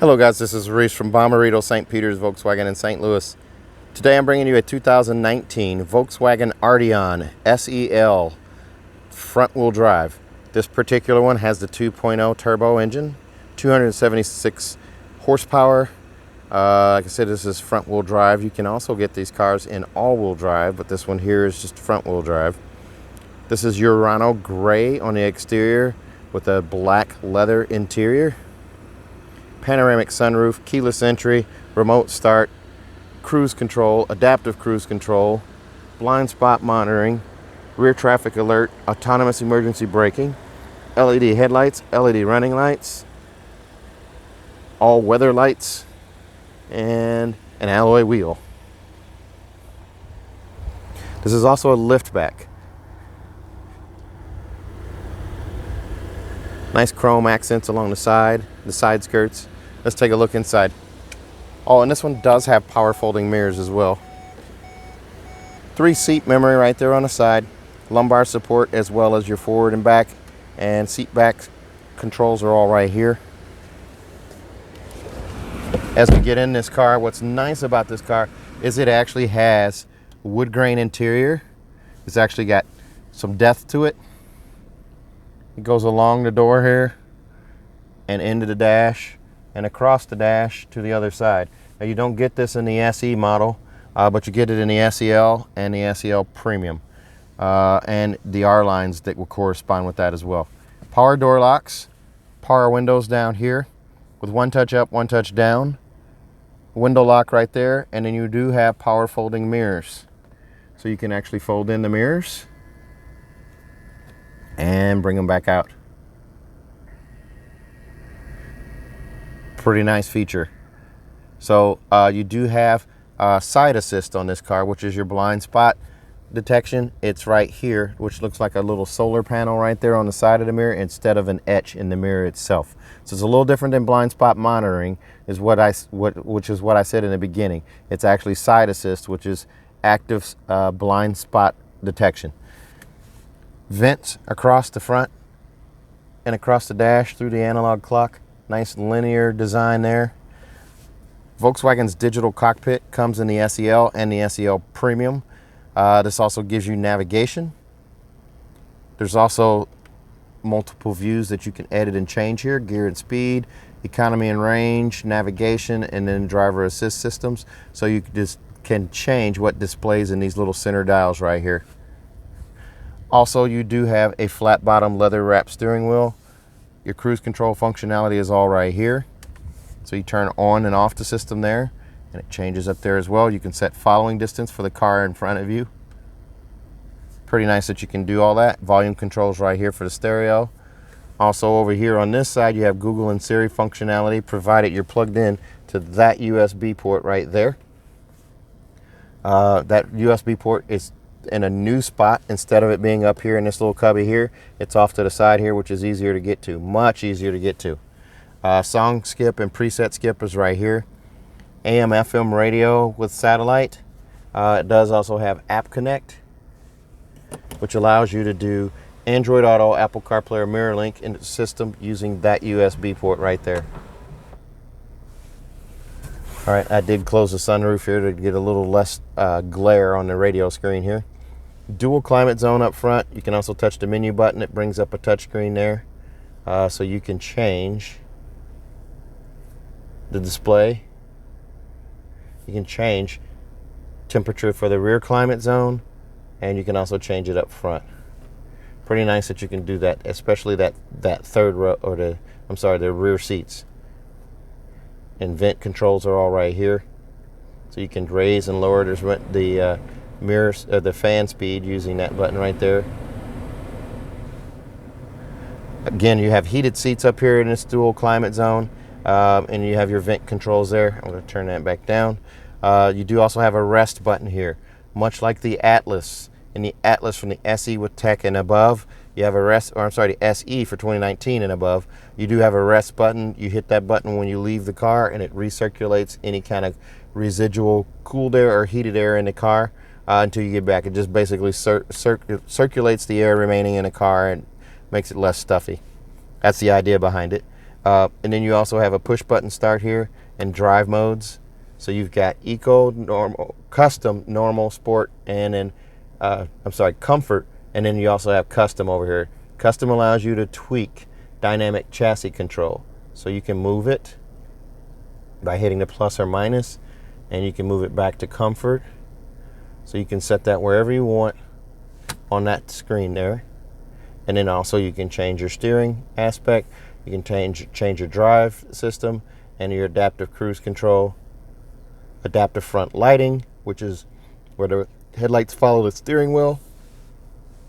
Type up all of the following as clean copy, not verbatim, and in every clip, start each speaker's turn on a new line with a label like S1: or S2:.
S1: Hello guys, this is Reese from Bommarito St. Peter's Volkswagen in St. Louis. Today I'm bringing you a 2019 Volkswagen Arteon SEL front-wheel drive. This particular one has the 2.0 turbo engine, 276 horsepower. Like I said, this is front-wheel drive. You can also get these cars in all-wheel drive, but this one here is just front-wheel drive. This is Urano Gray on the exterior with a black leather interior. Panoramic sunroof, keyless entry, remote start, cruise control, adaptive cruise control, blind spot monitoring, rear traffic alert, autonomous emergency braking, LED headlights, LED running lights, all weather lights, and an alloy wheel. This is also a liftback. Nice chrome accents along the side skirts. Let's take a look inside. Oh, and this one does have power folding mirrors as well. 3-seat memory right there on the side. Lumbar support as well as your forward and back. And seat back controls are all right here. As we get in this car, what's nice about this car is it actually has wood grain interior. It's actually got some depth to it. It goes along the door here and into the dash and across the dash to the other side. Now you don't get this in the SE model, but you get it in the SEL and the SEL Premium and the R lines that will correspond with that as well. Power door locks, power windows down here with one touch up, one touch down, window lock right there, and then you do have power folding mirrors. So you can actually fold in the mirrors and bring them back out. Pretty nice feature. So you do have side assist on this car, which is your blind spot detection. It's right here, which looks like a little solar panel right there on the side of the mirror instead of an etch in the mirror itself. So it's a little different than blind spot monitoring, which is what I said in the beginning. It's actually side assist, which is active blind spot detection. Vents across the front and across the dash through the analog clock. Nice linear design there. Volkswagen's digital cockpit comes in the SEL and the SEL Premium. This also gives you navigation. There's also multiple views that you can edit and change here. Gear and speed, economy and range, navigation, and then driver assist systems. So you just can change what displays in these little center dials right here. Also, you do have a flat bottom leather wrapped steering wheel. Your cruise control functionality is all right here. So you turn on and off the system there, and it changes up there as well. You can set following distance for the car in front of you. Pretty nice that you can do all that. Volume controls right here for the stereo. Also over here on this side, you have Google and Siri functionality, provided you're plugged in to that USB port right there. That USB port is in a new spot. Instead of it being up here in this little cubby here, it's off to the side here, which is easier to get to, much easier to get to. Song skip and preset skip is right here. AM FM radio with satellite. It does also have App Connect, which allows you to do Android Auto, Apple CarPlay, or MirrorLink into the system using that USB port right there. All right, I did close the sunroof here to get a little less glare on the radio screen here. Dual climate zone up front. You can also touch the menu button. It brings up a touch screen there. So you can change the display. You can change temperature for the rear climate zone, and you can also change it up front. Pretty nice that you can do that, especially that third row, or the rear seats. And vent controls are all right here, so you can raise and lower the mirrors, the fan speed using that button right there. Again, you have heated seats up here in this dual climate zone, and you have your vent controls there. I'm going to turn that back down. You do also have a rest button here, much like the Atlas. In the Atlas from the SE with Tech and above, you have a rest, or I'm sorry, the SE for 2019 and above, you do have a rest button. You hit that button when you leave the car, and it recirculates any kind of residual cooled air or heated air in the car until you get back. It just basically circulates the air remaining in the car and makes it less stuffy. That's the idea behind it. And then you also have a push button start here and drive modes. So you've got eco, normal, custom, normal, sport, and then comfort. And then you also have custom over here. Custom allows you to tweak dynamic chassis control. So you can move it by hitting the plus or minus, and you can move it back to comfort. So you can set that wherever you want on that screen there. And then also you can change your steering aspect. You can change your drive system and your adaptive cruise control, adaptive front lighting, which is where the headlights follow the steering wheel.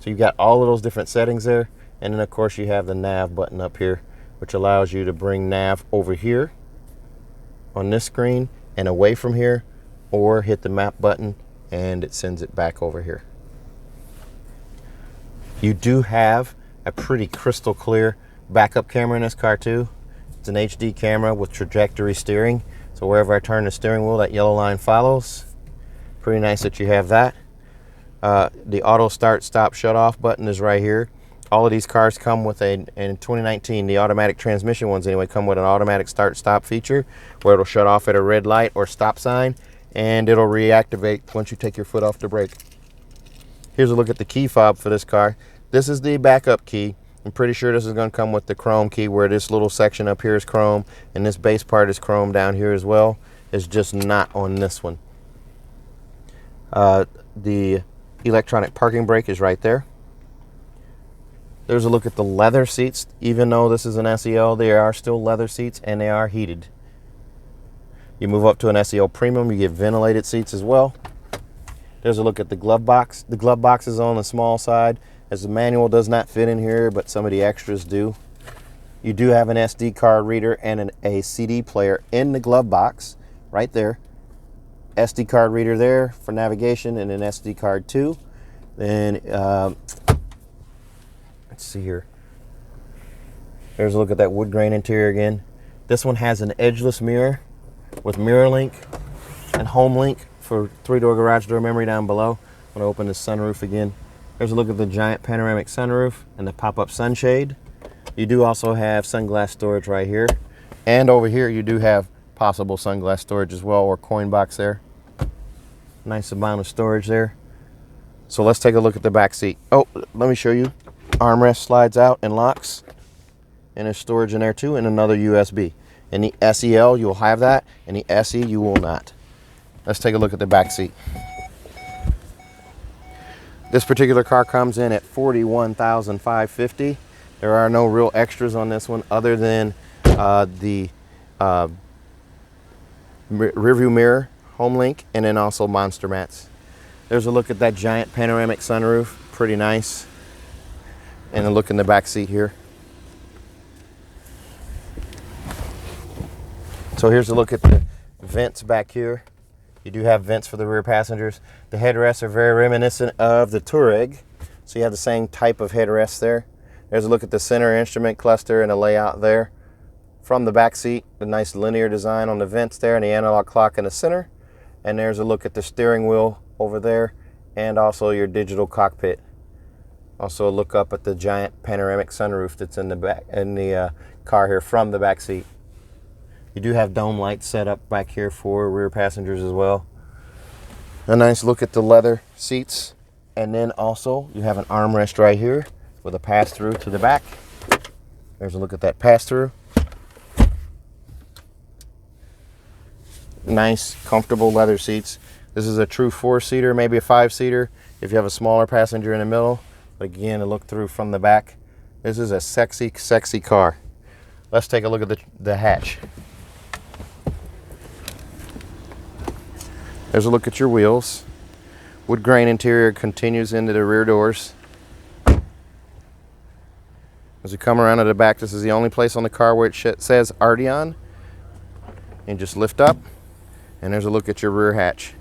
S1: So you've got all of those different settings there. And then of course you have the nav button up here, which allows you to bring nav over here on this screen and away from here, or hit the map button and it sends it back over here. You do have a pretty crystal clear backup camera in this car too. It's an HD camera with trajectory steering. So wherever I turn the steering wheel, that yellow line follows. Pretty nice that you have that. The auto start, stop, shut off button is right here. All of these cars come with in 2019, the automatic transmission ones anyway, come with an automatic start stop feature where it'll shut off at a red light or stop sign, and it'll reactivate once you take your foot off the brake. Here's a look at the key fob for this car. This is the backup key. I'm pretty sure this is going to come with the chrome key, where this little section up here is chrome and this base part is chrome down here as well. It's just not on this one. The electronic parking brake is right there. There's a look at the leather seats. Even though this is an SEL, they are still leather seats and they are heated. You move up to an SEL Premium, you get ventilated seats as well. There's a look at the glove box. The glove box is on the small side, as the manual does not fit in here, but some of the extras do. You do have an SD card reader and a CD player in the glove box right there. SD card reader there for navigation, and an SD card too. Then let's see here. There's a look at that wood grain interior again. This one has an edgeless mirror with mirror link and home link for 3-door garage door memory down below. I'm going to open the sunroof again. There's a look at the giant panoramic sunroof and the pop-up sunshade. You do also have sunglass storage right here. And over here you do have possible sunglass storage as well, or coin box there. Nice amount of storage there. So let's take a look at the back seat. Oh, let me show you. Armrest slides out and locks. And there's storage in there too, and another USB. In the SEL, you'll have that. In the SE, you will not. Let's take a look at the back seat. This particular car comes in at $41,550. There are no real extras on this one other than the rearview mirror, home link, and then also monster mats. There's a look at that giant panoramic sunroof. Pretty nice. And a look in the back seat here. So here's a look at the vents back here. You do have vents for the rear passengers. The headrests are very reminiscent of the Touareg. So you have the same type of headrest there. There's a look at the center instrument cluster and the layout there. From the back seat, the nice linear design on the vents there and the analog clock in the center. And there's a look at the steering wheel over there and also your digital cockpit. Also a look up at the giant panoramic sunroof that's in the back in the car here from the back seat. You do have dome lights set up back here for rear passengers as well. A nice look at the leather seats. And then also you have an armrest right here with a pass-through to the back. There's a look at that pass-through. Nice, comfortable leather seats. This is a true 4-seater, maybe a 5-seater if you have a smaller passenger in the middle. But again, a look through from the back. This is a sexy, sexy car. Let's take a look at the hatch. There's a look at your wheels. Wood grain interior continues into the rear doors. As you come around to the back, this is the only place on the car where it says Arteon. And just lift up, and there's a look at your rear hatch.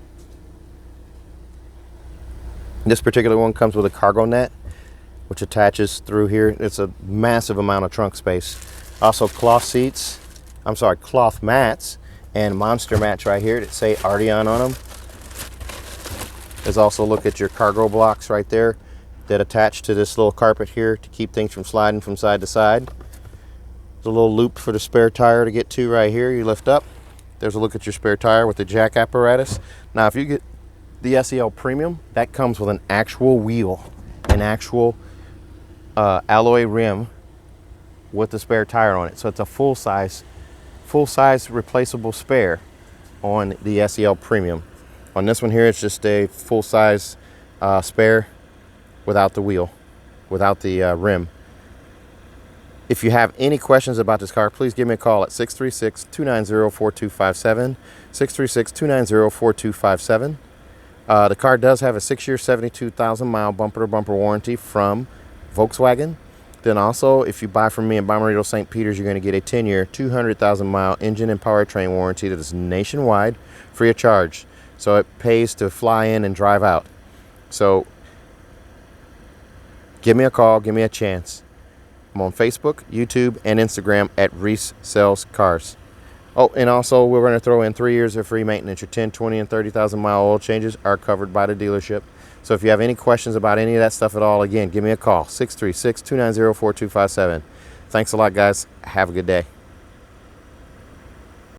S1: This particular one comes with a cargo net, which attaches through here. It's a massive amount of trunk space. Also cloth mats and monster mats right here that say Arteon on them. There's also a look at your cargo blocks right there that attach to this little carpet here to keep things from sliding from side to side. There's a little loop for the spare tire to get to right here. You lift up. There's a look at your spare tire with the jack apparatus. Now, if you get the SEL Premium, that comes with an actual wheel, an actual alloy rim with the spare tire on it. So it's a full-size replaceable spare on the SEL Premium. On this one here, it's just a full-size spare without the wheel, without the rim. If you have any questions about this car, please give me a call at 636-290-4257, 636-290-4257. The car does have a 6-year, 72,000-mile bumper-to-bumper warranty from Volkswagen. Then also, if you buy from me in Bomarito, St. Peters, you're going to get a 10-year, 200,000-mile engine and powertrain warranty that is nationwide, free of charge. So it pays to fly in and drive out. So give me a call, give me a chance. I'm on Facebook, YouTube, and Instagram at Reese Sells Cars. Oh, and also we're going to throw in 3 years of free maintenance. Your 10, 20, and 30,000 mile oil changes are covered by the dealership. So if you have any questions about any of that stuff at all, again, give me a call, 636-290-4257. Thanks a lot, guys. Have a good day.